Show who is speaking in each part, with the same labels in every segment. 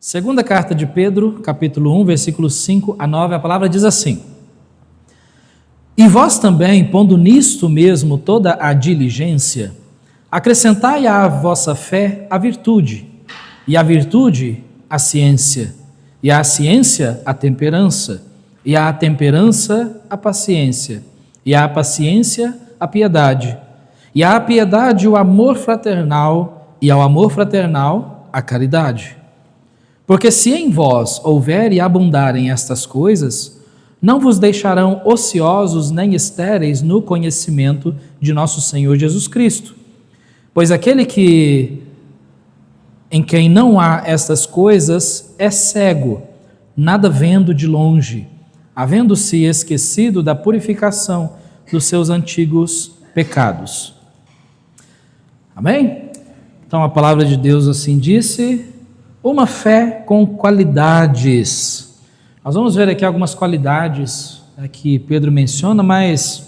Speaker 1: Segunda carta de Pedro, capítulo 1, versículos 5 a 9, a palavra diz assim: E vós também, pondo nisto mesmo toda a diligência, acrescentai à vossa fé a virtude, e a virtude a ciência, e a ciência a temperança, e a temperança a paciência, e a paciência a piedade, e a piedade o amor fraternal, e ao amor fraternal a caridade. Porque se em vós houver e abundarem estas coisas, não vos deixarão ociosos nem estéreis no conhecimento de nosso Senhor Jesus Cristo. Pois aquele em quem não há estas coisas é cego, nada vendo de longe, havendo-se esquecido da purificação dos seus antigos pecados. Amém? Então a palavra de Deus assim disse: uma fé com qualidades. Nós vamos ver aqui algumas qualidades que Pedro menciona, mas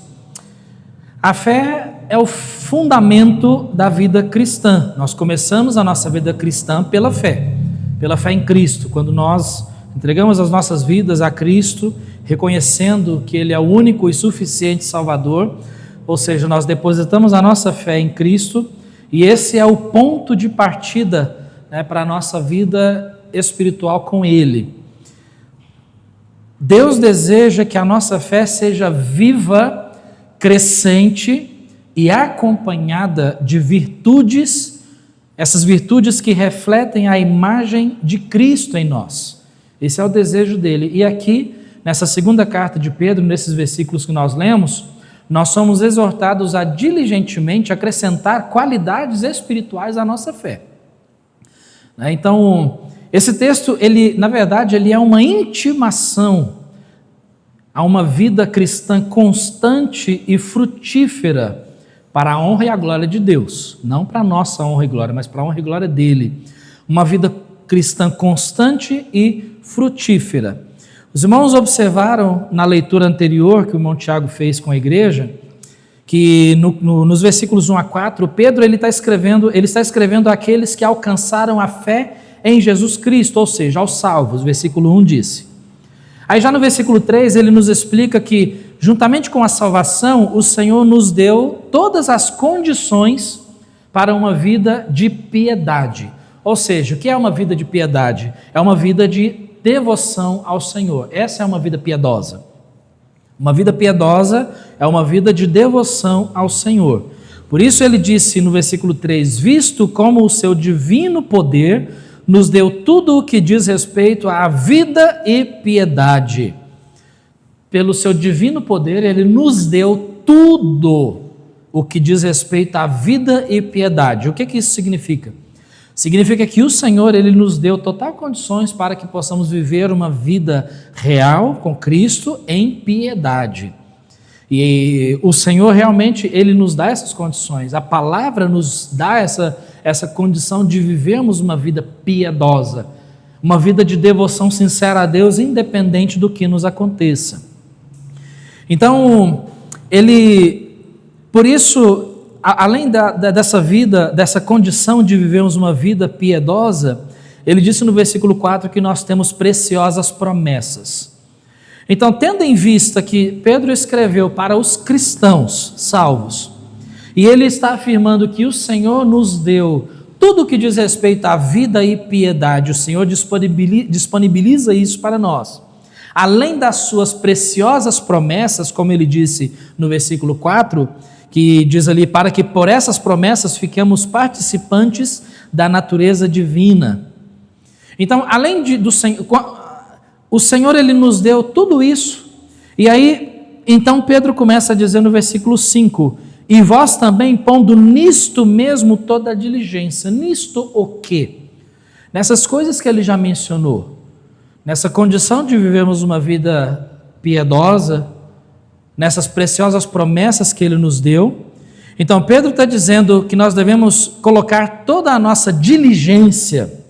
Speaker 1: a fé é o fundamento da vida cristã. Nós começamos a nossa vida cristã pela fé em Cristo. Quando nós entregamos as nossas vidas a Cristo, reconhecendo que Ele é o único e suficiente Salvador, ou seja, nós depositamos a nossa fé em Cristo, e esse é o ponto de partida para a nossa vida espiritual com Ele. Deus deseja que a nossa fé seja viva, crescente e acompanhada de virtudes, essas virtudes que refletem a imagem de Cristo em nós. Esse é o desejo dele. E aqui, nessa segunda carta de Pedro, nesses versículos que nós lemos, nós somos exortados a diligentemente acrescentar qualidades espirituais à nossa fé. Então, esse texto, na verdade, ele é uma intimação a uma vida cristã constante e frutífera para a honra e a glória de Deus. Não para a nossa honra e glória, mas para a honra e glória dele. Uma vida cristã constante e frutífera. Os irmãos observaram na leitura anterior que o irmão Tiago fez com a igreja, que nos versículos 1 a 4, Pedro está escrevendo àqueles que alcançaram a fé em Jesus Cristo, ou seja, aos salvos, versículo 1 disse. Aí já no versículo 3 ele nos explica que, juntamente com a salvação, o Senhor nos deu todas as condições para uma vida de piedade. Ou seja, o que é uma vida de piedade? É uma vida de devoção ao Senhor. Essa é uma vida piedosa. Uma vida piedosa é uma vida de devoção ao Senhor. Por isso ele disse no versículo 3, visto como o seu divino poder nos deu tudo o que diz respeito à vida e piedade. Pelo seu divino poder, ele nos deu tudo o que diz respeito à vida e piedade. O que isso significa? Significa que o Senhor, Ele nos deu total condições para que possamos viver uma vida real com Cristo em piedade. E o Senhor realmente, Ele nos dá essas condições. A palavra nos dá essa condição de vivermos uma vida piedosa, uma vida de devoção sincera a Deus, independente do que nos aconteça. Então, por isso, além dessa vida, dessa condição de vivermos uma vida piedosa, ele disse no versículo 4 que nós temos preciosas promessas. Então, tendo em vista que Pedro escreveu para os cristãos salvos, e ele está afirmando que o Senhor nos deu tudo o que diz respeito à vida e piedade, o Senhor disponibiliza isso para nós. Além das suas preciosas promessas, como ele disse no versículo 4, que diz ali, para que por essas promessas fiquemos participantes da natureza divina. Então, além do Senhor, o Senhor, Ele nos deu tudo isso, e aí, então Pedro começa a dizer no versículo 5, e vós também pondo nisto mesmo toda a diligência. Nisto o quê? Nessas coisas que ele já mencionou, nessa condição de vivermos uma vida piedosa, nessas preciosas promessas que Ele nos deu. Então Pedro está dizendo que nós devemos colocar toda a nossa diligência.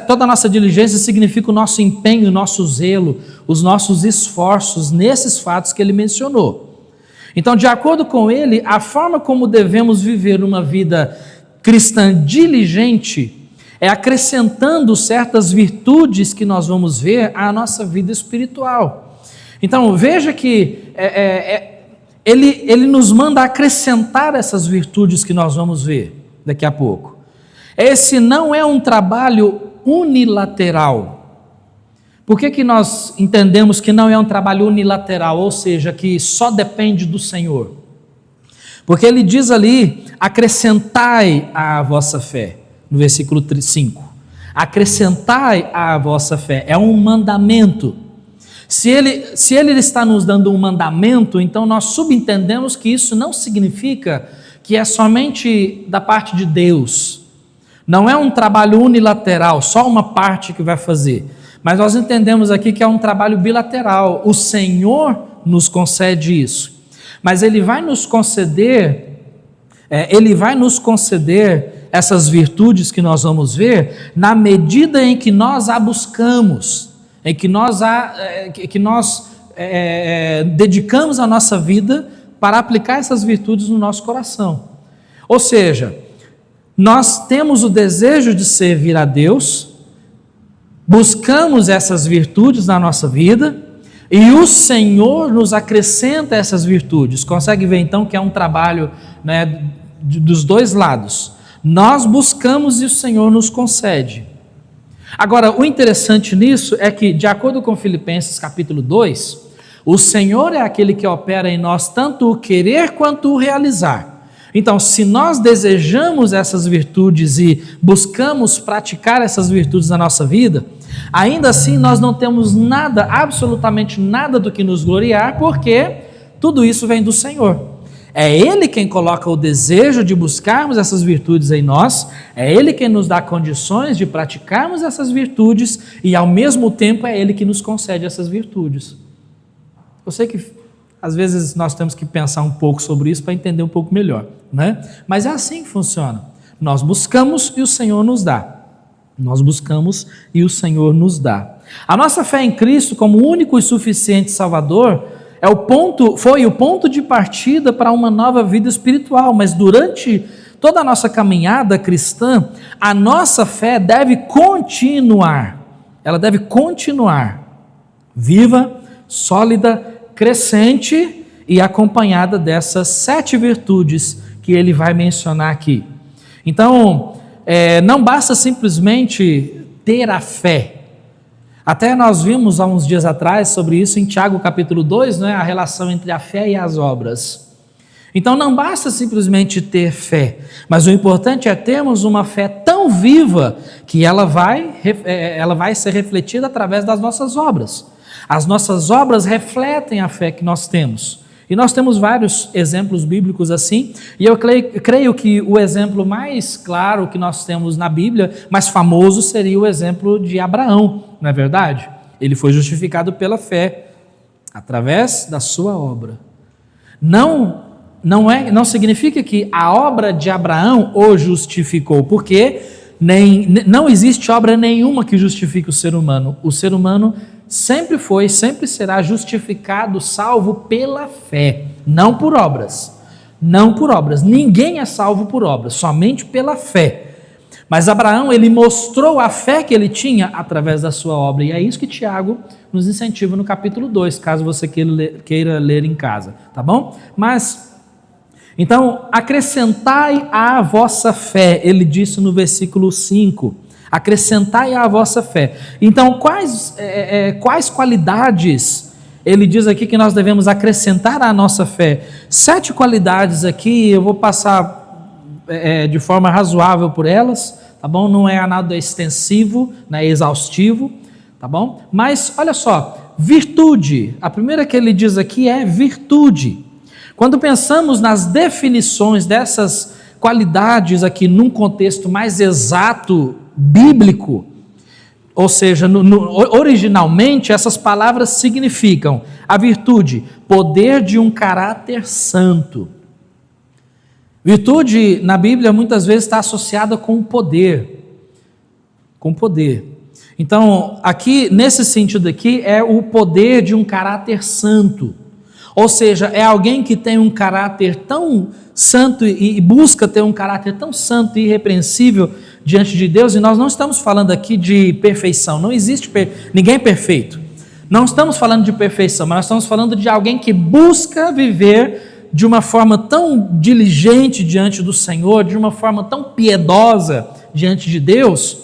Speaker 1: Toda a nossa diligência significa o nosso empenho, o nosso zelo, os nossos esforços nesses fatos que ele mencionou. Então, de acordo com ele, a forma como devemos viver uma vida cristã diligente é acrescentando certas virtudes que nós vamos ver à nossa vida espiritual. Então, veja que ele nos manda acrescentar essas virtudes que nós vamos ver daqui a pouco. Esse não é um trabalho unilateral. Por que nós entendemos que não é um trabalho unilateral, ou seja, que só depende do Senhor? Porque ele diz ali, acrescentai à vossa fé, no versículo 5. Acrescentai à vossa fé, é um mandamento. Se ele está nos dando um mandamento, então nós subentendemos que isso não significa que é somente da parte de Deus. Não é um trabalho unilateral, só uma parte que vai fazer. Mas nós entendemos aqui que é um trabalho bilateral. O Senhor nos concede isso. Mas Ele vai nos conceder essas virtudes que nós vamos ver na medida em que nós a buscamos, em que nós dedicamos a nossa vida para aplicar essas virtudes no nosso coração. Ou seja, nós temos o desejo de servir a Deus, buscamos essas virtudes na nossa vida e o Senhor nos acrescenta essas virtudes. Consegue ver então que é um trabalho, né, dos dois lados. Nós buscamos e o Senhor nos concede. Agora, o interessante nisso é que, de acordo com Filipenses capítulo 2, o Senhor é aquele que opera em nós tanto o querer quanto o realizar. Então, se nós desejamos essas virtudes e buscamos praticar essas virtudes na nossa vida, ainda assim nós não temos nada, absolutamente nada do que nos gloriar, porque tudo isso vem do Senhor. É Ele quem coloca o desejo de buscarmos essas virtudes em nós, é Ele quem nos dá condições de praticarmos essas virtudes e ao mesmo tempo é Ele que nos concede essas virtudes. Eu sei que às vezes nós temos que pensar um pouco sobre isso para entender um pouco melhor, né? Mas é assim que funciona. Nós buscamos e o Senhor nos dá. Nós buscamos e o Senhor nos dá. A nossa fé em Cristo como único e suficiente Salvador foi o ponto de partida para uma nova vida espiritual, mas durante toda a nossa caminhada cristã, a nossa fé deve continuar. Ela deve continuar viva, sólida, crescente e acompanhada dessas 7 virtudes que ele vai mencionar aqui. Então, não basta simplesmente ter a fé. Até nós vimos há uns dias atrás sobre isso em Tiago capítulo 2, né, a relação entre a fé e as obras. Então não basta simplesmente ter fé, mas o importante é termos uma fé tão viva que ela vai ser refletida através das nossas obras. As nossas obras refletem a fé que nós temos. E nós temos vários exemplos bíblicos assim, e eu creio que o exemplo mais claro que nós temos na Bíblia, mais famoso, seria o exemplo de Abraão, não é verdade? Ele foi justificado pela fé, através da sua obra. Não significa que a obra de Abraão o justificou, porque não existe obra nenhuma que justifique o ser humano. O ser humano sempre foi, sempre será justificado, salvo pela fé, não por obras. Não por obras. Ninguém é salvo por obras, somente pela fé. Mas Abraão, ele mostrou a fé que ele tinha através da sua obra, e é isso que Tiago nos incentiva no capítulo 2, caso você queira ler em casa, tá bom? Mas, então, acrescentai à vossa fé, ele disse no versículo 5, acrescentai à vossa fé. Então, quais qualidades ele diz aqui que nós devemos acrescentar à nossa fé? 7 qualidades aqui, eu vou passar de forma razoável por elas, tá bom? Não é nada extensivo, não é exaustivo, tá bom? Mas, olha só, virtude, a primeira que ele diz aqui é virtude. Quando pensamos nas definições dessas qualidades aqui num contexto mais exato, bíblico, ou seja, originalmente essas palavras significam a virtude, poder de um caráter santo. Virtude na Bíblia muitas vezes está associada com poder, Então, aqui, nesse sentido aqui, é o poder de um caráter santo. Ou seja, é alguém que tem um caráter tão santo e busca ter um caráter tão santo e irrepreensível diante de Deus, e nós não estamos falando aqui de perfeição, não existe ninguém perfeito. Não estamos falando de perfeição, mas nós estamos falando de alguém que busca viver de uma forma tão diligente diante do Senhor, de uma forma tão piedosa diante de Deus,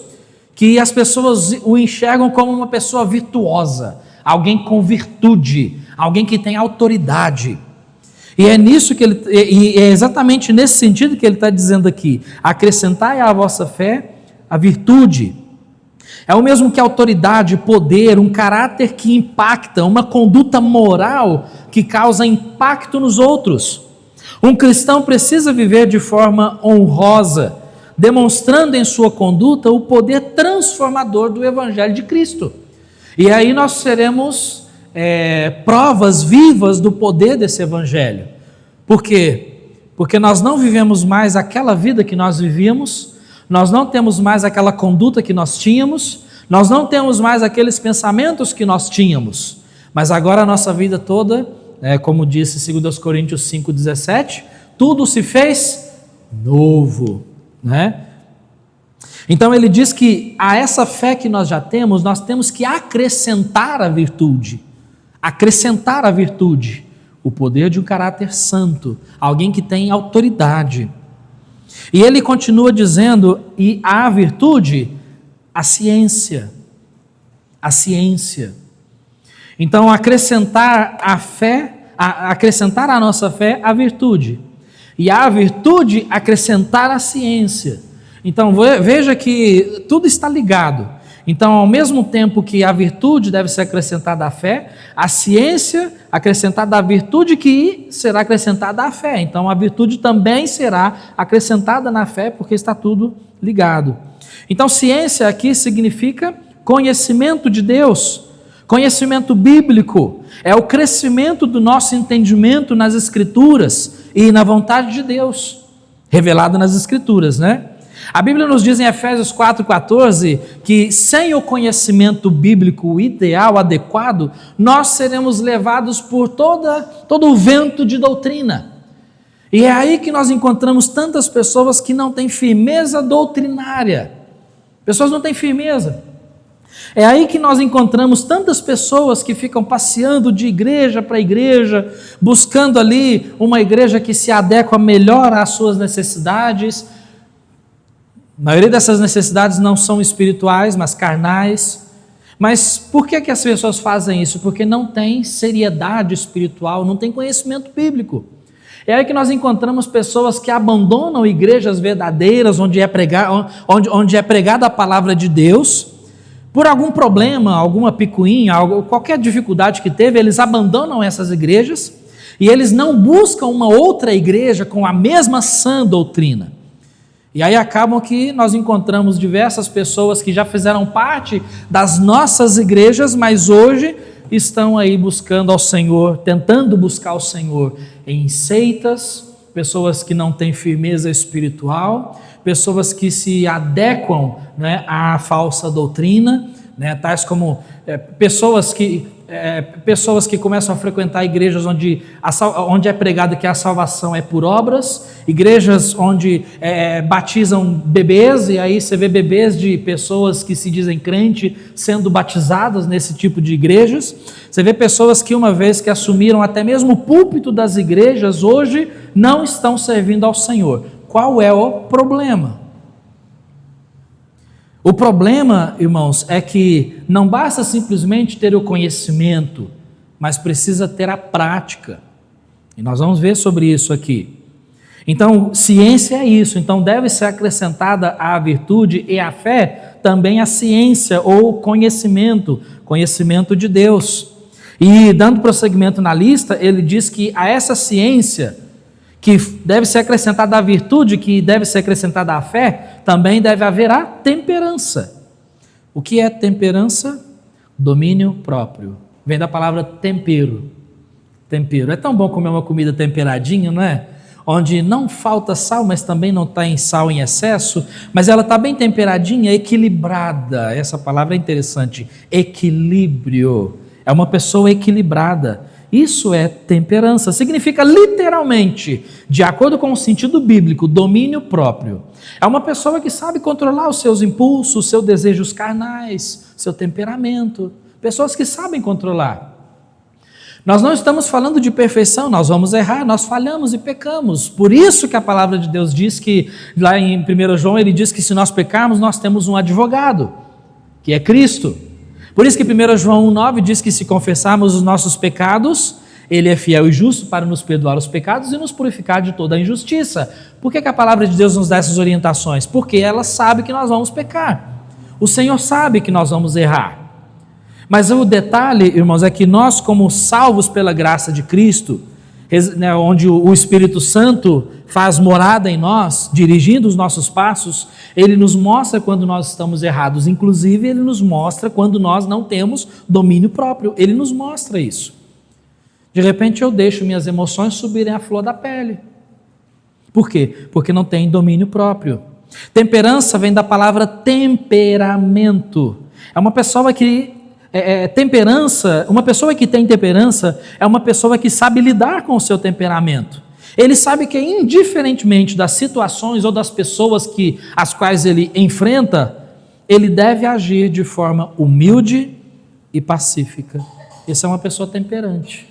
Speaker 1: que as pessoas o enxergam como uma pessoa virtuosa, alguém com virtude, alguém que tem autoridade. E é nisso que é exatamente nesse sentido que ele está dizendo aqui: acrescentai à vossa fé a virtude. É o mesmo que autoridade, poder, um caráter que impacta, uma conduta moral que causa impacto nos outros. Um cristão precisa viver de forma honrosa, demonstrando em sua conduta o poder transformador do Evangelho de Cristo. E aí nós seremos provas vivas do poder desse Evangelho. Por quê? Porque nós não vivemos mais aquela vida que nós vivíamos, nós não temos mais aquela conduta que nós tínhamos, nós não temos mais aqueles pensamentos que nós tínhamos, mas agora a nossa vida toda, como disse 2 Coríntios 5,17, tudo se fez novo, né? Então ele diz que a essa fé que nós já temos, nós temos que acrescentar a virtude, o poder de um caráter santo, alguém que tem autoridade. E ele continua dizendo, e a virtude, a ciência. Então acrescentar à nossa fé a virtude, e a virtude acrescentar a ciência. Então veja que tudo está ligado. Então, ao mesmo tempo que a virtude deve ser acrescentada à fé, a ciência acrescentada à virtude, que será acrescentada à fé. Então a virtude também será acrescentada na fé, porque está tudo ligado. Então ciência aqui significa conhecimento de Deus, conhecimento bíblico, é o crescimento do nosso entendimento nas Escrituras e na vontade de Deus, revelada nas Escrituras, né? A Bíblia nos diz em Efésios 4,14 que sem o conhecimento bíblico ideal, adequado, nós seremos levados por todo o vento de doutrina. E é aí que nós encontramos tantas pessoas que não têm firmeza doutrinária. Pessoas não têm firmeza. É aí que nós encontramos tantas pessoas que ficam passeando de igreja para igreja, buscando ali uma igreja que se adequa melhor às suas necessidades. A maioria dessas necessidades não são espirituais, mas carnais. Mas por que as pessoas fazem isso? Porque não tem seriedade espiritual, não tem conhecimento bíblico. É aí que nós encontramos pessoas que abandonam igrejas verdadeiras, onde é pregada a palavra de Deus, por algum problema, alguma picuinha, qualquer dificuldade que teve, eles abandonam essas igrejas e eles não buscam uma outra igreja com a mesma sã doutrina. E aí acabam que nós encontramos diversas pessoas que já fizeram parte das nossas igrejas, mas hoje estão aí buscando ao Senhor, tentando buscar o Senhor em seitas, pessoas que não têm firmeza espiritual, pessoas que se adequam, né, à falsa doutrina, né, tais como pessoas que começam a frequentar igrejas onde é pregado que a salvação é por obras, igrejas onde batizam bebês, e aí você vê bebês de pessoas que se dizem crente sendo batizadas nesse tipo de igrejas. Você vê pessoas que, uma vez que assumiram até mesmo o púlpito das igrejas, hoje não estão servindo ao Senhor. Qual é o problema? O problema, irmãos, é que não basta simplesmente ter o conhecimento, mas precisa ter a prática. E nós vamos ver sobre isso aqui. Então, ciência é isso. Então, deve ser acrescentada à virtude e à fé também a ciência ou conhecimento de Deus. E, dando prosseguimento na lista, ele diz que a essa ciência, que deve ser acrescentada à virtude, que deve ser acrescentada à fé, também deve haver a temperança. O que é temperança? Domínio próprio. Vem da palavra tempero. Tempero. É tão bom comer uma comida temperadinha, não é? Onde não falta sal, mas também não está em sal em excesso, mas ela está bem temperadinha, equilibrada. Essa palavra é interessante. Equilíbrio. É uma pessoa equilibrada. Isso é temperança. Significa literalmente, de acordo com o sentido bíblico, domínio próprio. É uma pessoa que sabe controlar os seus impulsos, seus desejos carnais, seu temperamento. Pessoas que sabem controlar. Nós não estamos falando de perfeição, nós vamos errar, nós falhamos e pecamos. Por isso que a palavra de Deus diz que, lá em 1 João, ele diz que se nós pecarmos, nós temos um advogado, que é Cristo. Por isso que 1 João 1,9 diz que se confessarmos os nossos pecados, ele é fiel e justo para nos perdoar os pecados e nos purificar de toda a injustiça. Por que a palavra de Deus nos dá essas orientações? Porque ela sabe que nós vamos pecar. O Senhor sabe que nós vamos errar. Mas o detalhe, irmãos, é que nós, como salvos pela graça de Cristo, onde o Espírito Santo faz morada em nós, dirigindo os nossos passos, ele nos mostra quando nós estamos errados. Inclusive, ele nos mostra quando nós não temos domínio próprio. Ele nos mostra isso. De repente, eu deixo minhas emoções subirem à flor da pele. Por quê? Porque não tem domínio próprio. Temperança vem da palavra temperamento. É uma pessoa que uma pessoa que tem temperança é uma pessoa que sabe lidar com o seu temperamento. Ele sabe que, indiferentemente das situações ou das pessoas as quais ele enfrenta, ele deve agir de forma humilde e pacífica. Essa é uma pessoa temperante.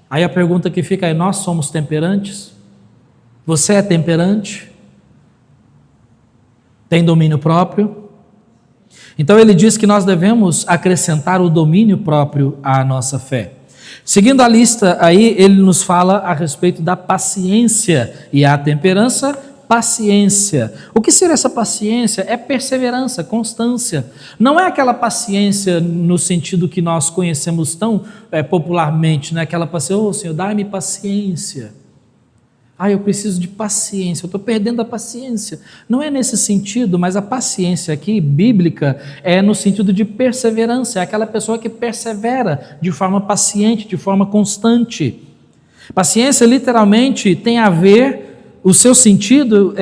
Speaker 1: Aí a pergunta que fica é: nós somos temperantes? Você é temperante? Tem domínio próprio? Então ele diz que nós devemos acrescentar o domínio próprio à nossa fé. Seguindo a lista aí, ele nos fala a respeito da paciência e a temperança, paciência. O que seria essa paciência? É perseverança, constância. Não é aquela paciência no sentido que nós conhecemos tão popularmente, né? Aquela paciência, Senhor, dá-me paciência. Eu preciso de paciência, eu estou perdendo a paciência. Não é nesse sentido, mas a paciência aqui, bíblica, é no sentido de perseverança, é aquela pessoa que persevera de forma paciente, de forma constante. Paciência, literalmente, tem a ver, o seu sentido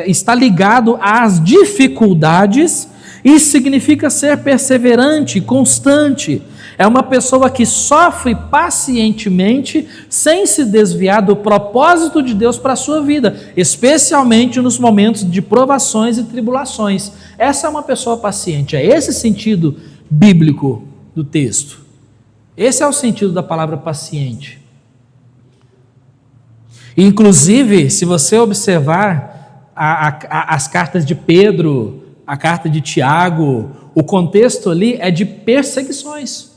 Speaker 1: está ligado às dificuldades e significa ser perseverante, constante. É uma pessoa que sofre pacientemente, sem se desviar do propósito de Deus para a sua vida, especialmente nos momentos de provações e tribulações. Essa é uma pessoa paciente, é esse sentido bíblico do texto. Esse é o sentido da palavra paciente. Inclusive, se você observar as cartas de Pedro, a carta de Tiago, o contexto ali é de perseguições,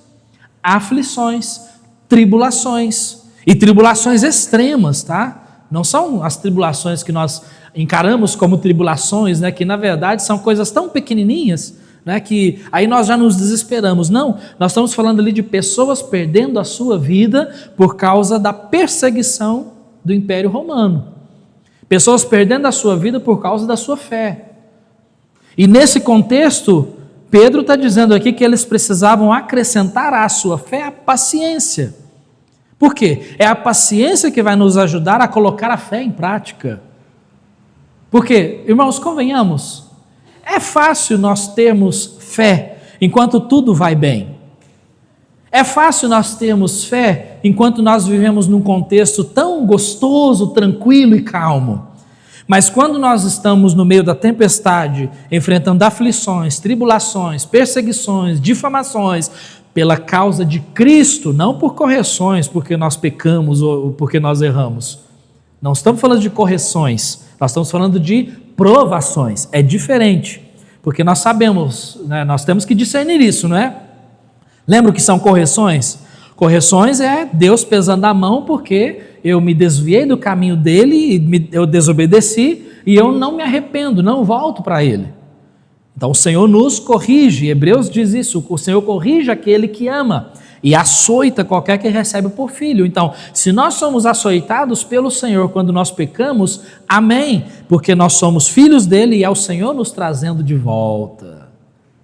Speaker 1: aflições, tribulações, e tribulações extremas, tá? Não são as tribulações que nós encaramos como tribulações, né? Que na verdade são coisas tão pequenininhas, né? Que aí nós já nos desesperamos. Não, nós estamos falando ali de pessoas perdendo a sua vida por causa da perseguição do Império Romano. Pessoas perdendo a sua vida por causa da sua fé. E nesse contexto, Pedro está dizendo aqui que eles precisavam acrescentar à sua fé a paciência. Por quê? É a paciência que vai nos ajudar a colocar a fé em prática. Porque, irmãos, convenhamos, é fácil nós termos fé enquanto tudo vai bem. É fácil nós termos fé enquanto nós vivemos num contexto tão gostoso, tranquilo e calmo. Mas quando nós estamos no meio da tempestade, enfrentando aflições, tribulações, perseguições, difamações, pela causa de Cristo, não por correções, porque nós pecamos ou porque nós erramos. Não estamos falando de correções, nós estamos falando de provações. É diferente, porque nós sabemos, né, nós temos que discernir isso, não é? Lembra o que são correções? Correções é Deus pesando a mão porque eu me desviei do caminho dele, eu desobedeci e eu não me arrependo, não volto para ele. Então o Senhor nos corrige, Hebreus diz isso, o Senhor corrige aquele que ama e açoita qualquer que recebe por filho. Então, se nós somos açoitados pelo Senhor quando nós pecamos, amém, porque nós somos filhos dele e é o Senhor nos trazendo de volta.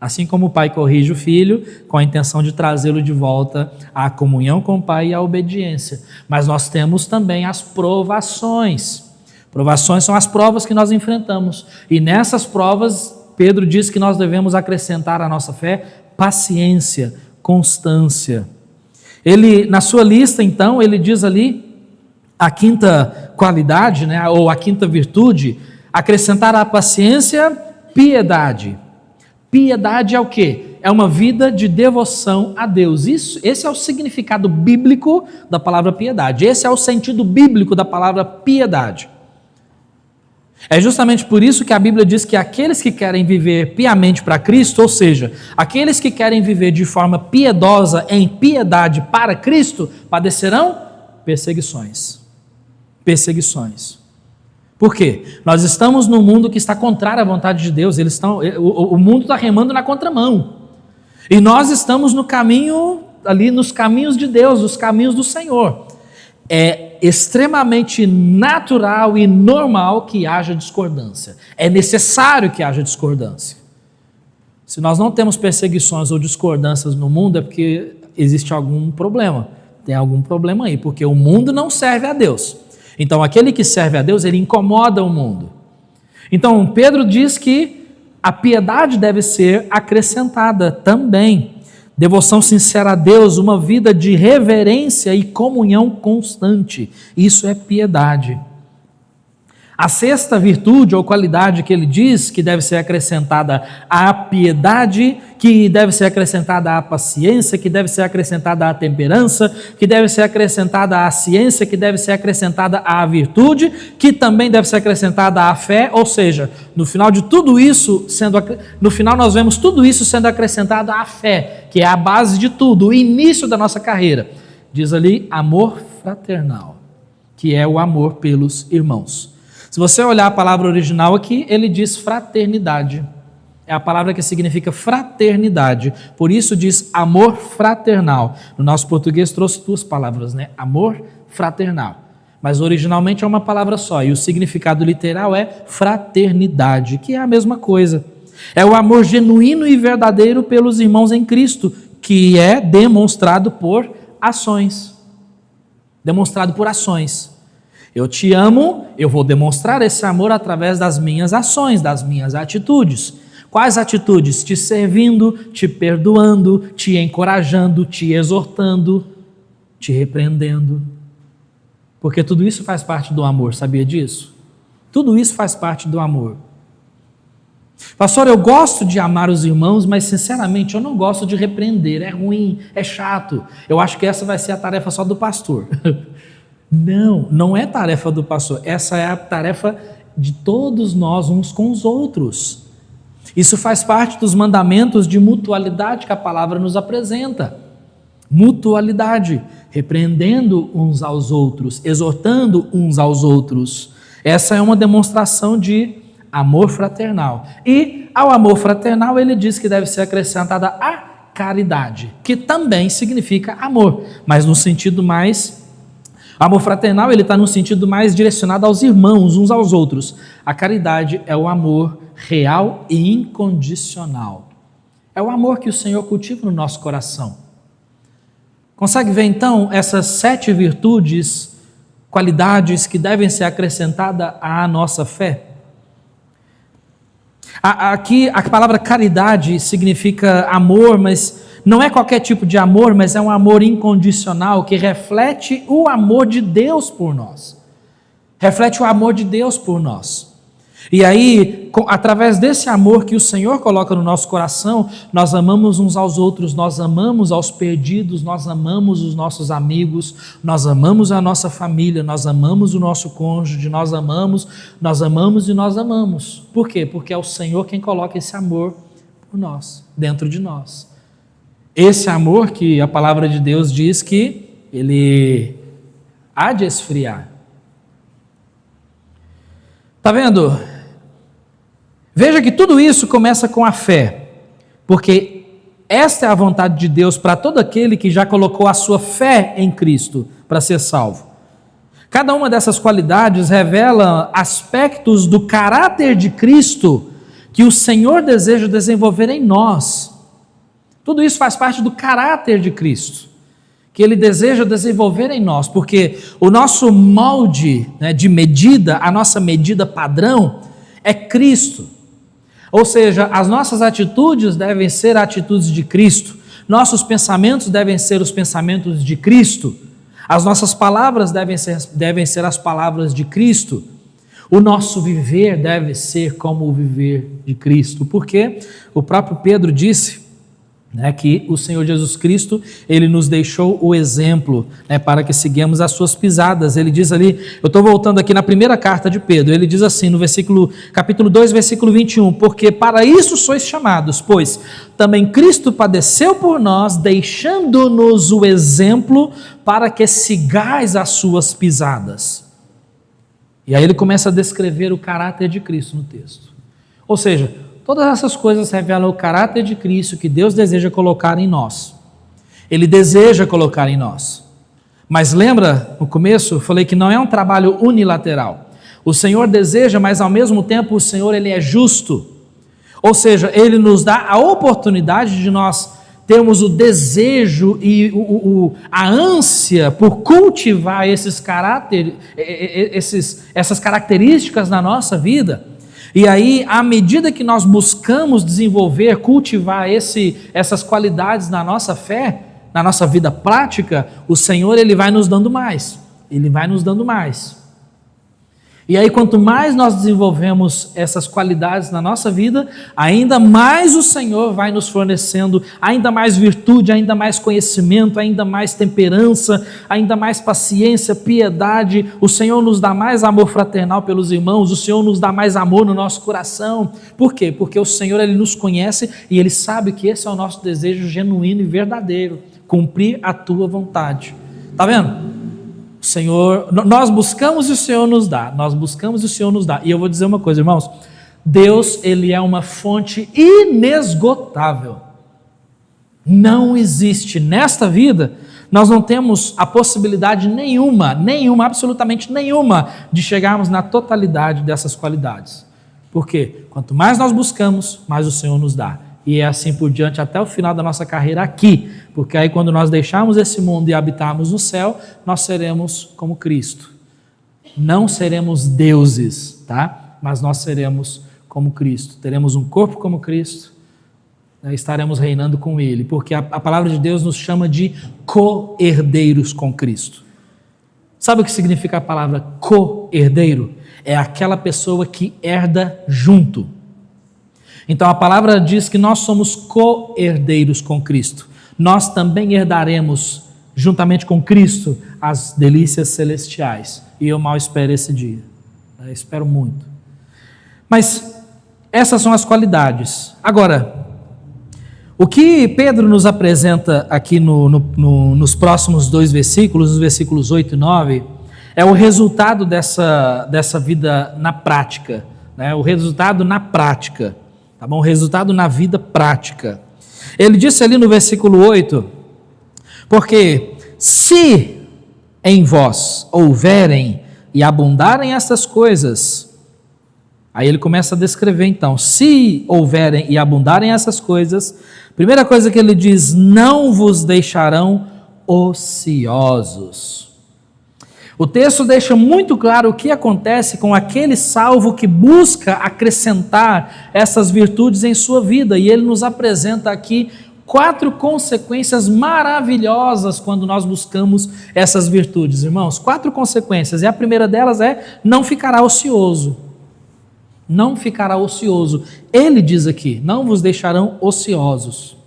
Speaker 1: Assim como o pai corrige o filho com a intenção de trazê-lo de volta à comunhão com o pai e à obediência. Mas nós temos também as provações. Provações são as provas que nós enfrentamos. E nessas provas, Pedro diz que nós devemos acrescentar à nossa fé paciência, constância. Ele, na sua lista, então, ele diz ali a quinta qualidade, né, ou a quinta virtude, acrescentar à paciência piedade. Piedade é o quê? É uma vida de devoção a Deus. Esse é o significado bíblico da palavra piedade. Esse é o sentido bíblico da palavra piedade. É justamente por isso que a Bíblia diz que aqueles que querem viver piamente para Cristo, ou seja, aqueles que querem viver de forma piedosa em piedade para Cristo, padecerão perseguições. Perseguições. Por quê? Nós estamos num mundo que está contrário à vontade de Deus. O mundo está remando na contramão. E nós estamos no caminho, ali nos caminhos de Deus, os caminhos do Senhor. É extremamente natural e normal que haja discordância. É necessário que haja discordância. Se nós não temos perseguições ou discordâncias no mundo, é porque existe algum problema. Tem algum problema aí, porque o mundo não serve a Deus. Então, aquele que serve a Deus, ele incomoda o mundo. Então, Pedro diz que a piedade deve ser acrescentada também. Devoção sincera a Deus, uma vida de reverência e comunhão constante. Isso é piedade. A sexta virtude ou qualidade que ele diz que deve ser acrescentada à piedade, que deve ser acrescentada à paciência, que deve ser acrescentada à temperança, que deve ser acrescentada à ciência, que deve ser acrescentada à virtude, que também deve ser acrescentada à fé, ou seja, no final de tudo isso, no final nós vemos tudo isso sendo acrescentado à fé, que é a base de tudo, o início da nossa carreira. Diz ali amor fraternal, que é o amor pelos irmãos. Se você olhar a palavra original aqui, ele diz fraternidade. É a palavra que significa fraternidade. Por isso diz amor fraternal. No nosso português trouxe duas palavras, né? Amor fraternal. Mas originalmente é uma palavra só. E o significado literal é fraternidade, que é a mesma coisa. É o amor genuíno e verdadeiro pelos irmãos em Cristo, que é demonstrado por ações. Demonstrado por ações. Eu te amo, eu vou demonstrar esse amor através das minhas ações, das minhas atitudes. Quais atitudes? Te servindo, te perdoando, te encorajando, te exortando, te repreendendo. Porque tudo isso faz parte do amor, sabia disso? Tudo isso faz parte do amor. Pastor, eu gosto de amar os irmãos, mas sinceramente eu não gosto de repreender, é ruim, é chato. Eu acho que essa vai ser a tarefa só do pastor. Não, não é tarefa do pastor, essa é a tarefa de todos nós uns com os outros. Isso faz parte dos mandamentos de mutualidade que a palavra nos apresenta. Mutualidade, repreendendo uns aos outros, exortando uns aos outros. Essa é uma demonstração de amor fraternal. E ao amor fraternal ele diz que deve ser acrescentada a caridade, que também significa amor, mas no sentido mais... Amor fraternal, ele está no sentido mais direcionado aos irmãos, uns aos outros. A caridade é o amor real e incondicional. É o amor que o Senhor cultiva no nosso coração. Consegue ver então essas 7 virtudes, qualidades que devem ser acrescentadas à nossa fé? Aqui a palavra caridade significa amor, mas não é qualquer tipo de amor, mas é um amor incondicional que reflete o amor de Deus por nós. Reflete o amor de Deus por nós. E aí, através desse amor que o Senhor coloca no nosso coração, nós amamos uns aos outros, nós amamos aos perdidos, nós amamos os nossos amigos, nós amamos a nossa família, nós amamos o nosso cônjuge, nós amamos e nós amamos. Por quê? Porque é o Senhor quem coloca esse amor por nós, dentro de nós. Esse amor que a palavra de Deus diz que ele há de esfriar. Está vendo? Veja que tudo isso começa com a fé, porque esta é a vontade de Deus para todo aquele que já colocou a sua fé em Cristo para ser salvo. Cada uma dessas qualidades revela aspectos do caráter de Cristo que o Senhor deseja desenvolver em nós. Tudo isso faz parte do caráter de Cristo, que Ele deseja desenvolver em nós, porque o nosso molde, né, de medida, a nossa medida padrão é Cristo. Ou seja, as nossas atitudes devem ser atitudes de Cristo, nossos pensamentos devem ser os pensamentos de Cristo, as nossas palavras devem ser as palavras de Cristo, o nosso viver deve ser como o viver de Cristo, porque o próprio Pedro disse, que o Senhor Jesus Cristo, Ele nos deixou o exemplo, para que sigamos as suas pisadas. Ele diz ali, eu estou voltando aqui na primeira carta de Pedro, ele diz assim, no capítulo 2, versículo 21, porque para isso sois chamados, pois também Cristo padeceu por nós, deixando-nos o exemplo para que sigais as suas pisadas. E aí ele começa a descrever o caráter de Cristo no texto. Ou seja, todas essas coisas revelam o caráter de Cristo que Deus deseja colocar em nós. Ele deseja colocar em nós. Mas lembra, no começo, eu falei que não é um trabalho unilateral. O Senhor deseja, mas ao mesmo tempo o Senhor ele é justo. Ou seja, Ele nos dá a oportunidade de nós termos o desejo e a ânsia por cultivar essas características na nossa vida. E aí, à medida que nós buscamos desenvolver, cultivar essas qualidades na nossa fé, na nossa vida prática, o Senhor ele vai nos dando mais. Ele vai nos dando mais. E aí, quanto mais nós desenvolvemos essas qualidades na nossa vida, ainda mais o Senhor vai nos fornecendo ainda mais virtude, ainda mais conhecimento, ainda mais temperança, ainda mais paciência, piedade. O Senhor nos dá mais amor fraternal pelos irmãos, o Senhor nos dá mais amor no nosso coração. Por quê? Porque o Senhor ele nos conhece e Ele sabe que esse é o nosso desejo genuíno e verdadeiro, cumprir a Tua vontade. Está vendo? O Senhor, nós buscamos e o Senhor nos dá, nós buscamos e o Senhor nos dá. E eu vou dizer uma coisa, irmãos, Deus, Ele é uma fonte inesgotável. Não existe nesta vida, nós não temos a possibilidade nenhuma, absolutamente nenhuma, de chegarmos na totalidade dessas qualidades. Por quê? Quanto mais nós buscamos, mais o Senhor nos dá. E é assim por diante até o final da nossa carreira aqui, porque aí quando nós deixarmos esse mundo e habitarmos no céu, nós seremos como Cristo. Não seremos deuses, tá? Mas nós seremos como Cristo. Teremos um corpo como Cristo, estaremos reinando com Ele, porque a palavra de Deus nos chama de co-herdeiros com Cristo. Sabe o que significa a palavra co-herdeiro? É aquela pessoa que herda junto. Então a palavra diz que nós somos co-herdeiros com Cristo. Nós também herdaremos juntamente com Cristo as delícias celestiais. E eu mal espero esse dia. Eu espero muito. Mas essas são as qualidades. Agora, o que Pedro nos apresenta aqui nos próximos 2 versículos, os versículos 8 e 9, é o resultado dessa vida na prática. O resultado na prática. Tá bom? O resultado na vida prática. Ele disse ali no versículo 8, porque se em vós houverem e abundarem estas coisas, aí ele começa a descrever então, se houverem e abundarem essas coisas, primeira coisa que ele diz, não vos deixarão ociosos. O texto deixa muito claro o que acontece com aquele salvo que busca acrescentar essas virtudes em sua vida, e ele nos apresenta aqui 4 consequências maravilhosas quando nós buscamos essas virtudes, irmãos. 4 consequências, e a primeira delas é, não ficará ocioso. Não ficará ocioso. Ele diz aqui, não vos deixarão ociosos.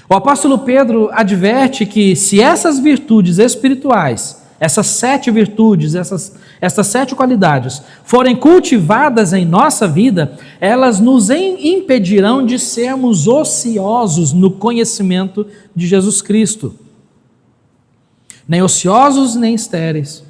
Speaker 1: O apóstolo Pedro adverte que se essas virtudes espirituais, essas 7 virtudes, essas 7 qualidades forem cultivadas em nossa vida, elas nos impedirão de sermos ociosos no conhecimento de Jesus Cristo. Nem ociosos, nem estéreis.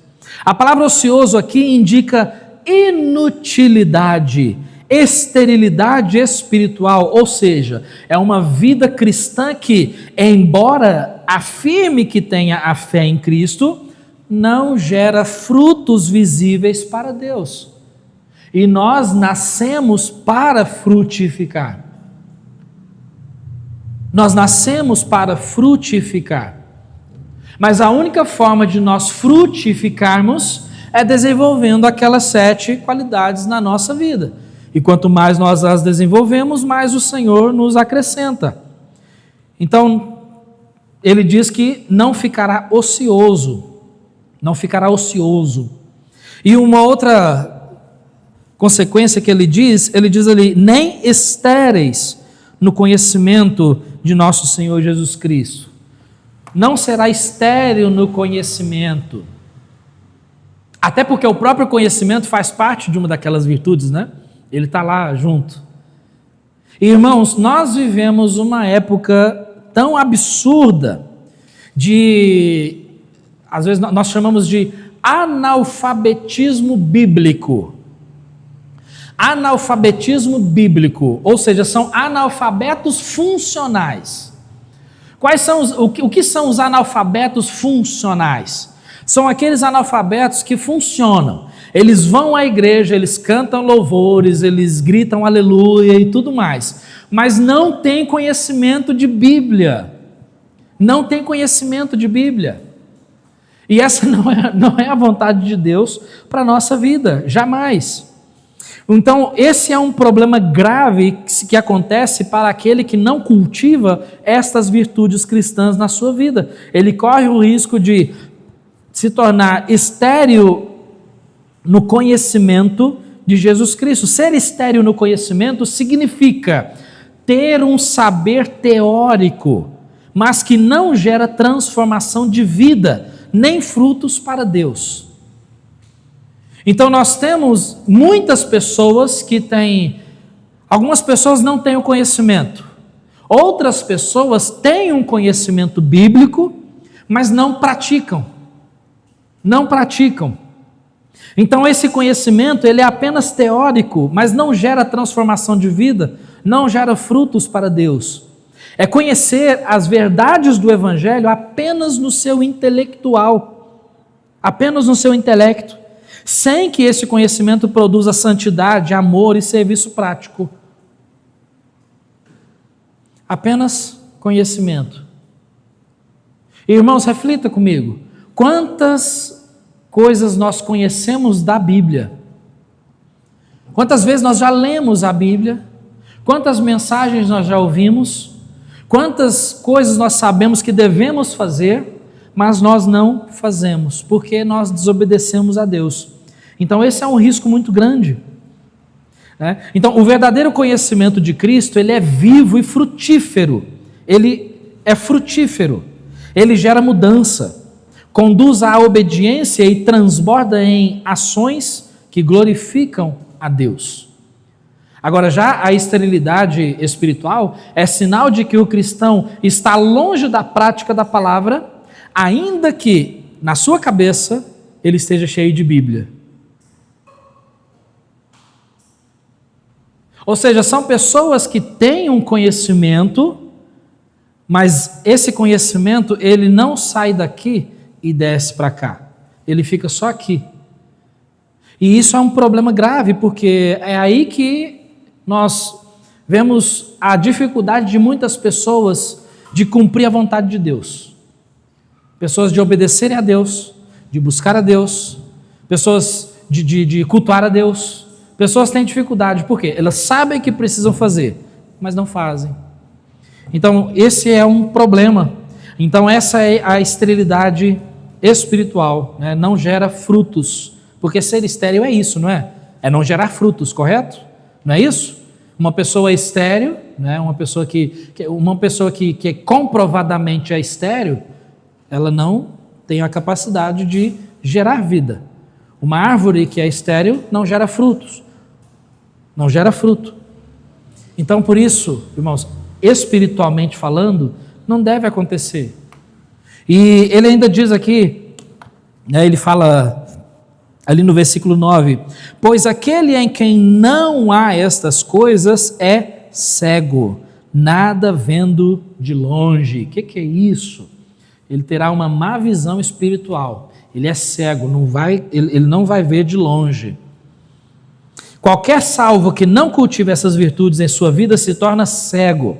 Speaker 1: A palavra ocioso aqui indica inutilidade, esterilidade espiritual, ou seja, é uma vida cristã que, embora afirme que tenha a fé em Cristo, não gera frutos visíveis para Deus. E nós nascemos para frutificar. Nós nascemos para frutificar. Mas a única forma de nós frutificarmos é desenvolvendo aquelas 7 qualidades na nossa vida. E quanto mais nós as desenvolvemos, mais o Senhor nos acrescenta. Então, ele diz que não ficará ocioso. Não ficará ocioso. E uma outra consequência que ele diz ali, nem estéreis no conhecimento de nosso Senhor Jesus Cristo. Não será estéril no conhecimento. Até porque o próprio conhecimento faz parte de uma daquelas virtudes, né? Ele está lá junto. Irmãos, nós vivemos uma época tão absurda às vezes nós chamamos de analfabetismo bíblico. Analfabetismo bíblico, ou seja, são analfabetos funcionais. O que são os analfabetos funcionais? São aqueles analfabetos que funcionam. Eles vão à igreja, eles cantam louvores, eles gritam aleluia e tudo mais, mas não têm conhecimento de Bíblia. Não tem conhecimento de Bíblia. E essa não é a vontade de Deus para a nossa vida, jamais. Então, esse é um problema grave que acontece para aquele que não cultiva estas virtudes cristãs na sua vida. Ele corre o risco de se tornar estéril no conhecimento de Jesus Cristo. Ser estéril no conhecimento significa ter um saber teórico, mas que não gera transformação de vida, nem frutos para Deus. Então nós temos muitas pessoas algumas pessoas não têm o conhecimento, outras pessoas têm um conhecimento bíblico, mas não praticam. Então esse conhecimento, ele é apenas teórico, mas não gera transformação de vida, não gera frutos para Deus. É conhecer as verdades do Evangelho apenas no seu intelectual, apenas no seu intelecto, sem que esse conhecimento produza santidade, amor e serviço prático. Apenas conhecimento. Irmãos, reflita comigo. Quantas coisas nós conhecemos da Bíblia? Quantas vezes nós já lemos a Bíblia? Quantas mensagens nós já ouvimos? Quantas coisas nós sabemos que devemos fazer, mas nós não fazemos, porque nós desobedecemos a Deus. Então esse é um risco muito grande. Então o verdadeiro conhecimento de Cristo, ele é vivo e frutífero. Ele é frutífero. Ele gera mudança, conduz à obediência e transborda em ações que glorificam a Deus. Agora, já a esterilidade espiritual é sinal de que o cristão está longe da prática da palavra, ainda que na sua cabeça ele esteja cheio de Bíblia. Ou seja, são pessoas que têm um conhecimento, mas esse conhecimento ele não sai daqui e desce para cá. Ele fica só aqui. E isso é um problema grave, porque é aí que nós vemos a dificuldade de muitas pessoas de cumprir a vontade de Deus. Pessoas de obedecerem a Deus, de buscar a Deus, pessoas de cultuar a Deus. Pessoas têm dificuldade, por quê? Elas sabem que precisam fazer, mas não fazem. Então, esse é um problema. Então, essa é a esterilidade espiritual, né? Não gera frutos, porque ser estéril é isso, não é? É não gerar frutos, correto? Não é isso? Uma pessoa estéril, né? Uma pessoa que comprovadamente é estéril, ela não tem a capacidade de gerar vida. Uma árvore que é estéril não gera frutos, não gera fruto. Então, por isso, irmãos, espiritualmente falando, não deve acontecer. E ele ainda diz aqui, né, ele fala ali no versículo 9, pois aquele em quem não há estas coisas é cego, nada vendo de longe. O que é isso? Ele terá uma má visão espiritual, ele é cego, ele não vai ver de longe. Qualquer salvo que não cultive essas virtudes em sua vida se torna cego.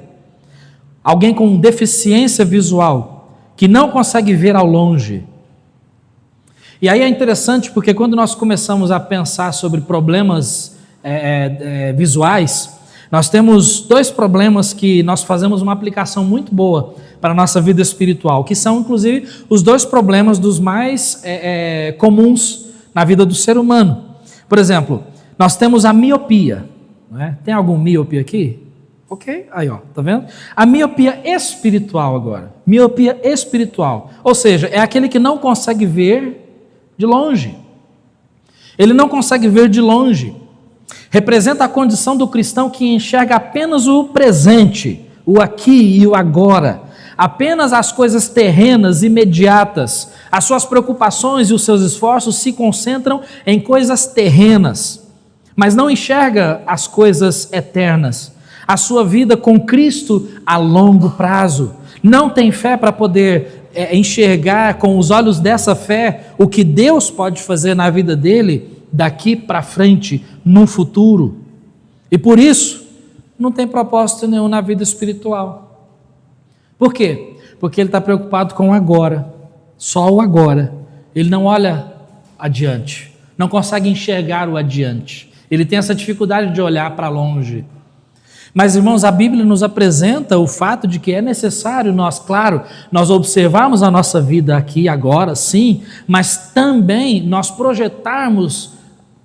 Speaker 1: Alguém com deficiência visual, que não consegue ver ao longe. E aí é interessante porque quando nós começamos a pensar sobre problemas visuais, Nós temos dois problemas que nós fazemos uma aplicação muito boa para a nossa vida espiritual, que são, inclusive, os dois problemas dos mais comuns na vida do ser humano. Por exemplo, nós temos a miopia. Não é? Tem algum míope aqui? Ok, aí ó, tá vendo? A miopia espiritual agora. Miopia espiritual. Ou seja, é aquele que não consegue ver de longe. Ele não consegue ver de longe. Representa a condição do cristão que enxerga apenas o presente, o aqui e o agora, apenas as coisas terrenas, imediatas. As suas preocupações e os seus esforços se concentram em coisas terrenas, mas não enxerga as coisas eternas. A sua vida com Cristo a longo prazo. Não tem fé para poder enxergar com os olhos dessa fé o que Deus pode fazer na vida dele daqui para frente, no futuro. E por isso, não tem propósito nenhum na vida espiritual. Por quê? Porque ele está preocupado com o agora, só o agora. Ele não olha adiante, não consegue enxergar o adiante. Ele tem essa dificuldade de olhar para longe. Mas, irmãos, a Bíblia nos apresenta o fato de que é necessário nós observarmos a nossa vida aqui agora, sim, mas também nós projetarmos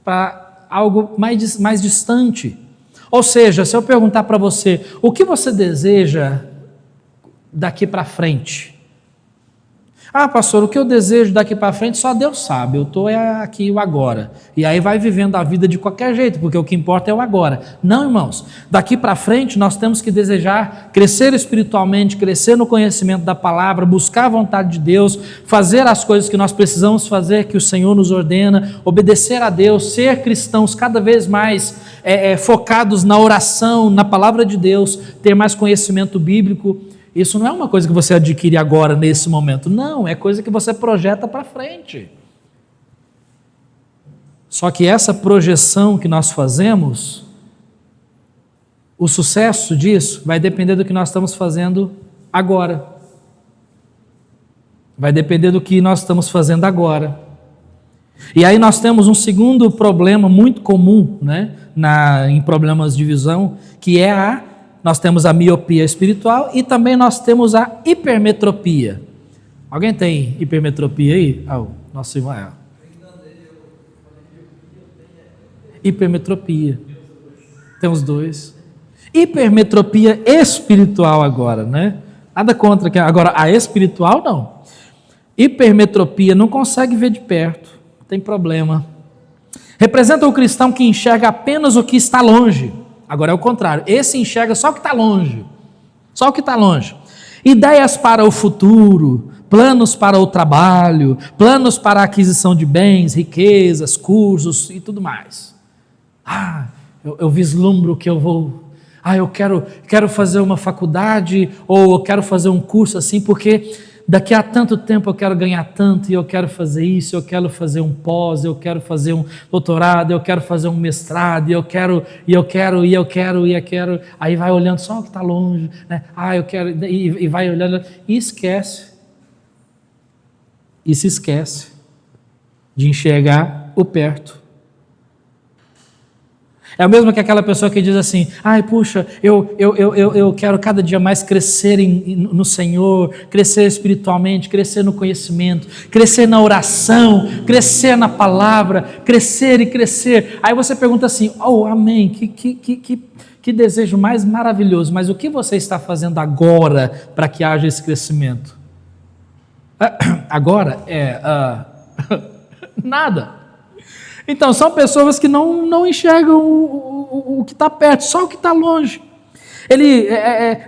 Speaker 1: para algo mais distante. Ou seja, se eu perguntar para você, o que você deseja daqui para frente? Ah, pastor, o que eu desejo daqui para frente só Deus sabe, eu estou aqui o agora. E aí vai vivendo a vida de qualquer jeito, porque o que importa é o agora. Não, irmãos, daqui para frente nós temos que desejar crescer espiritualmente, crescer no conhecimento da palavra, buscar a vontade de Deus, fazer as coisas que nós precisamos fazer, que o Senhor nos ordena, obedecer a Deus, ser cristãos cada vez mais focados na oração, na palavra de Deus, ter mais conhecimento bíblico. Isso não é uma coisa que você adquire agora, nesse momento. Não, é coisa que você projeta para frente. Só que essa projeção que nós fazemos, o sucesso disso vai depender do que nós estamos fazendo agora. Vai depender do que nós estamos fazendo agora. E aí nós temos um segundo problema muito comum, né, em problemas de visão, que é nós temos a miopia espiritual e também nós temos a hipermetropia. Alguém tem hipermetropia aí? Nosso irmão é. Hipermetropia. Tem os dois. Hipermetropia espiritual agora, né? Nada contra. Agora, a espiritual não. Hipermetropia não consegue ver de perto. Tem problema. Representa o cristão que enxerga apenas o que está longe. Agora é o contrário, esse enxerga só o que está longe, só o que está longe. Ideias para o futuro, planos para o trabalho, planos para a aquisição de bens, riquezas, cursos e tudo mais. Eu vislumbro que eu vou, eu quero fazer uma faculdade, ou eu quero fazer um curso assim, porque daqui a tanto tempo eu quero ganhar tanto, e eu quero fazer isso, eu quero fazer um pós, eu quero fazer um doutorado, eu quero fazer um mestrado, e eu quero, aí vai olhando só o que está longe, né? Eu quero, e vai olhando, e esquece, e se esquece de enxergar o perto. É o mesmo que aquela pessoa que diz assim, puxa, eu quero cada dia mais crescer no Senhor, crescer espiritualmente, crescer no conhecimento, crescer na oração, crescer na palavra, crescer e crescer. Aí você pergunta assim, amém, que desejo mais maravilhoso, mas o que você está fazendo agora para que haja esse crescimento? Agora nada. Então, são pessoas que não enxergam o que está perto, só o que está longe. Ele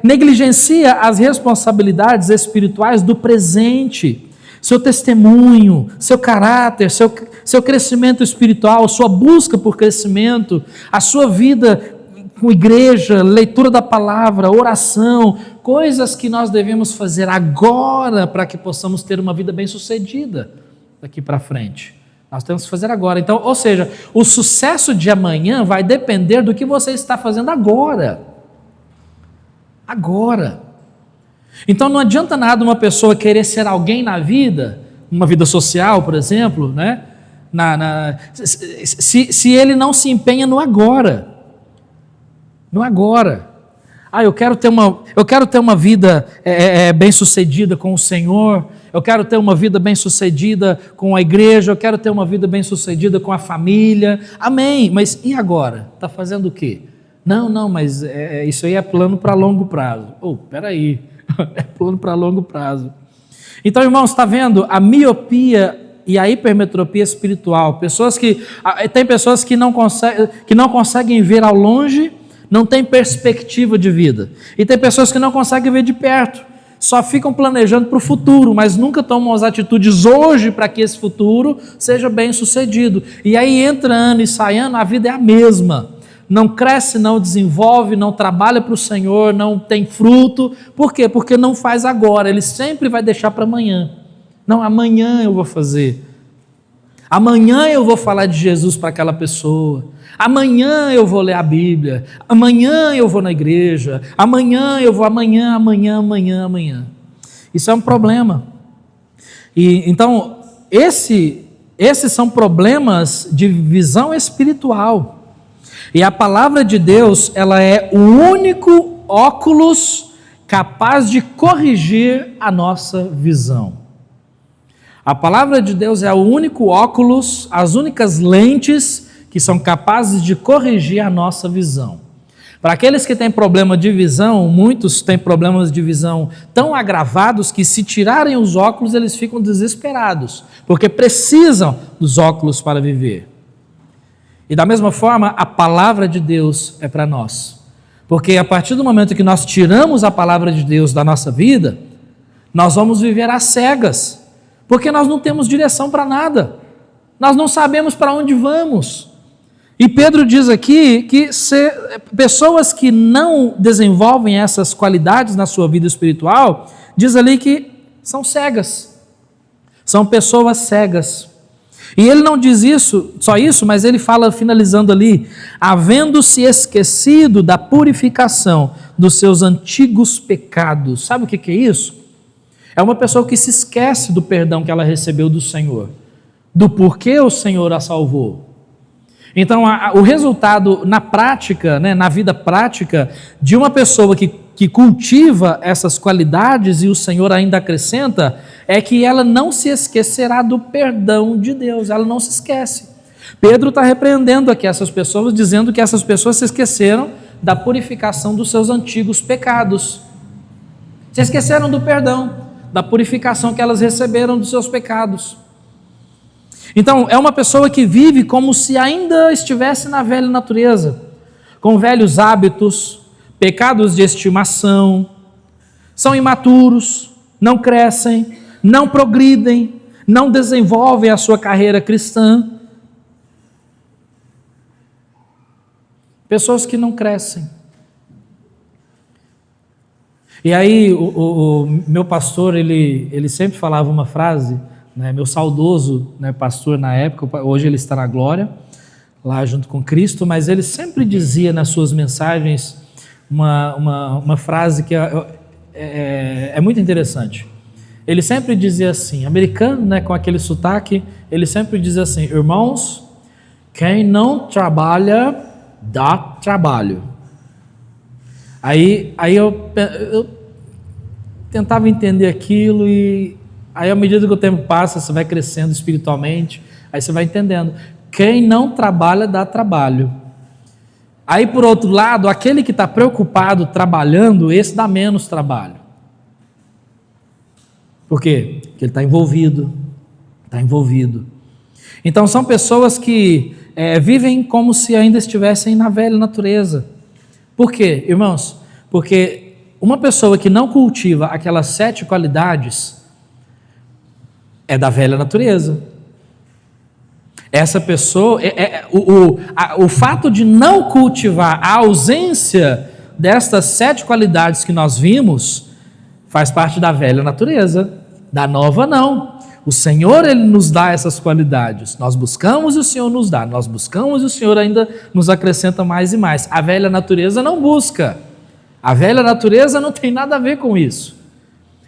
Speaker 1: negligencia as responsabilidades espirituais do presente, seu testemunho, seu caráter, seu crescimento espiritual, sua busca por crescimento, a sua vida com igreja, leitura da palavra, oração, coisas que nós devemos fazer agora para que possamos ter uma vida bem-sucedida daqui para frente. Nós temos que fazer agora. Então, ou seja, o sucesso de amanhã vai depender do que você está fazendo agora. Agora. Então não adianta nada uma pessoa querer ser alguém na vida, uma vida social, por exemplo, né? Se ele não se empenha no agora. no agora. Eu quero ter uma vida bem-sucedida com o Senhor, eu quero ter uma vida bem-sucedida com a igreja, eu quero ter uma vida bem-sucedida com a família, amém, mas e agora? Está fazendo o quê? Não, mas isso aí é plano para longo prazo. Peraí, é plano para longo prazo. Então, irmãos, está vendo a miopia e a hipermetropia espiritual? Tem pessoas que não conseguem ver ao longe, não tem perspectiva de vida. E tem pessoas que não conseguem ver de perto, só ficam planejando para o futuro, mas nunca tomam as atitudes hoje para que esse futuro seja bem sucedido. E aí entra ano e sai ano, a vida é a mesma. Não cresce, não desenvolve, não trabalha para o Senhor, não tem fruto. Por quê? Porque não faz agora, ele sempre vai deixar para amanhã. Não, amanhã eu vou fazer. Amanhã eu vou falar de Jesus para aquela pessoa. Amanhã eu vou ler a Bíblia. Amanhã eu vou na igreja. Amanhã. Isso é um problema. E então, esses são problemas de visão espiritual. E a palavra de Deus, ela é o único óculos capaz de corrigir a nossa visão. A palavra de Deus é o único óculos, as únicas lentes que são capazes de corrigir a nossa visão. Para aqueles que têm problema de visão, muitos têm problemas de visão tão agravados que, se tirarem os óculos, eles ficam desesperados, porque precisam dos óculos para viver. E da mesma forma, a palavra de Deus é para nós, porque a partir do momento que nós tiramos a palavra de Deus da nossa vida, nós vamos viver às cegas, porque nós não temos direção para nada, nós não sabemos para onde vamos. E Pedro diz aqui que pessoas que não desenvolvem essas qualidades na sua vida espiritual, diz ali que são cegas, são pessoas cegas. E ele não diz só isso, mas ele fala, finalizando ali, havendo-se esquecido da purificação dos seus antigos pecados. Sabe o que é isso? É uma pessoa que se esquece do perdão que ela recebeu do Senhor, do porquê o Senhor a salvou. Então, o resultado na prática, na vida prática, de uma pessoa que cultiva essas qualidades e o Senhor ainda acrescenta, é que ela não se esquecerá do perdão de Deus, ela não se esquece. Pedro está repreendendo aqui essas pessoas, dizendo que essas pessoas se esqueceram da purificação dos seus antigos pecados. Se esqueceram do perdão, da purificação que elas receberam dos seus pecados. Então, é uma pessoa que vive como se ainda estivesse na velha natureza, com velhos hábitos, pecados de estimação, são imaturos, não crescem, não progridem, não desenvolvem a sua carreira cristã. Pessoas que não crescem. E aí, o meu pastor, ele sempre falava uma frase, meu saudoso pastor na época, hoje ele está na glória, lá junto com Cristo, mas ele sempre dizia nas suas mensagens uma frase que é muito interessante. Ele sempre dizia assim, americano, com aquele sotaque, ele sempre dizia assim: irmãos, quem não trabalha, dá trabalho. Aí eu tentava entender aquilo, e aí à medida que o tempo passa, você vai crescendo espiritualmente, aí você vai entendendo, quem não trabalha, dá trabalho. Aí, por outro lado, aquele que está preocupado trabalhando, esse dá menos trabalho. Por quê? Porque ele está envolvido. Então, são pessoas que vivem como se ainda estivessem na velha natureza. Por quê, irmãos? Porque uma pessoa que não cultiva aquelas 7 qualidades é da velha natureza. Essa pessoa, o fato de não cultivar a ausência destas 7 qualidades que nós vimos, faz parte da velha natureza. Da nova, não. O Senhor, Ele nos dá essas qualidades. Nós buscamos e o Senhor nos dá. Nós buscamos e o Senhor ainda nos acrescenta mais e mais. A velha natureza não busca. A velha natureza não tem nada a ver com isso.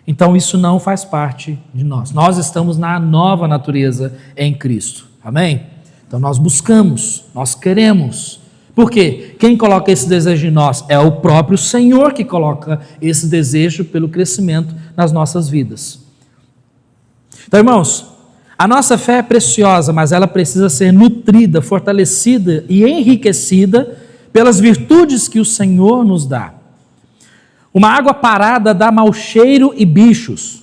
Speaker 1: Então, isso não faz parte de nós. Nós estamos na nova natureza em Cristo. Amém? Então, nós buscamos, nós queremos, Por quê? Quem coloca esse desejo em nós é o próprio Senhor que coloca esse desejo pelo crescimento nas nossas vidas. Então, irmãos, a nossa fé é preciosa, mas ela precisa ser nutrida, fortalecida e enriquecida pelas virtudes que o Senhor nos dá. Uma água parada dá mau cheiro e bichos.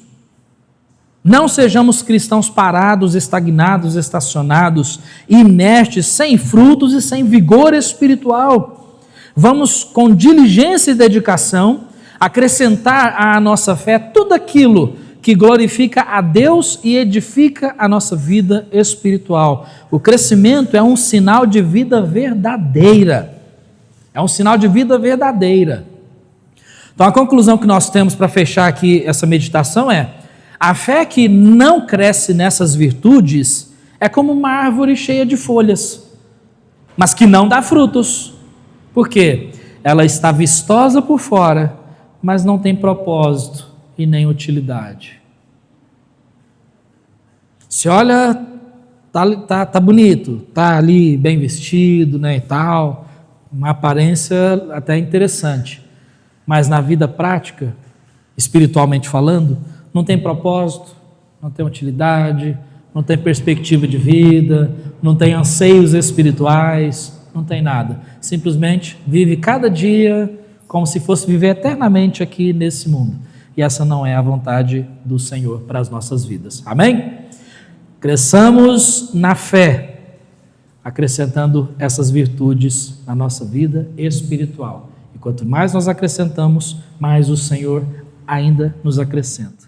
Speaker 1: Não sejamos cristãos parados, estagnados, estacionados, inertes, sem frutos e sem vigor espiritual. Vamos, com diligência e dedicação, acrescentar à nossa fé tudo aquilo que glorifica a Deus e edifica a nossa vida espiritual. O crescimento é um sinal de vida verdadeira. É um sinal de vida verdadeira. Então, a conclusão que nós temos para fechar aqui essa meditação é: a fé que não cresce nessas virtudes é como uma árvore cheia de folhas, mas que não dá frutos. Por quê? Ela está vistosa por fora, mas não tem propósito e nem utilidade. Se olha, tá bonito, tá ali bem vestido, né, e tal, uma aparência até interessante, mas na vida prática, espiritualmente falando, não tem propósito, não tem utilidade, não tem perspectiva de vida, não tem anseios espirituais, não tem nada. Simplesmente vive cada dia como se fosse viver eternamente aqui nesse mundo. E essa não é a vontade do Senhor para as nossas vidas. Amém? Cresçamos na fé, acrescentando essas virtudes na nossa vida espiritual. E quanto mais nós acrescentamos, mais o Senhor ainda nos acrescenta.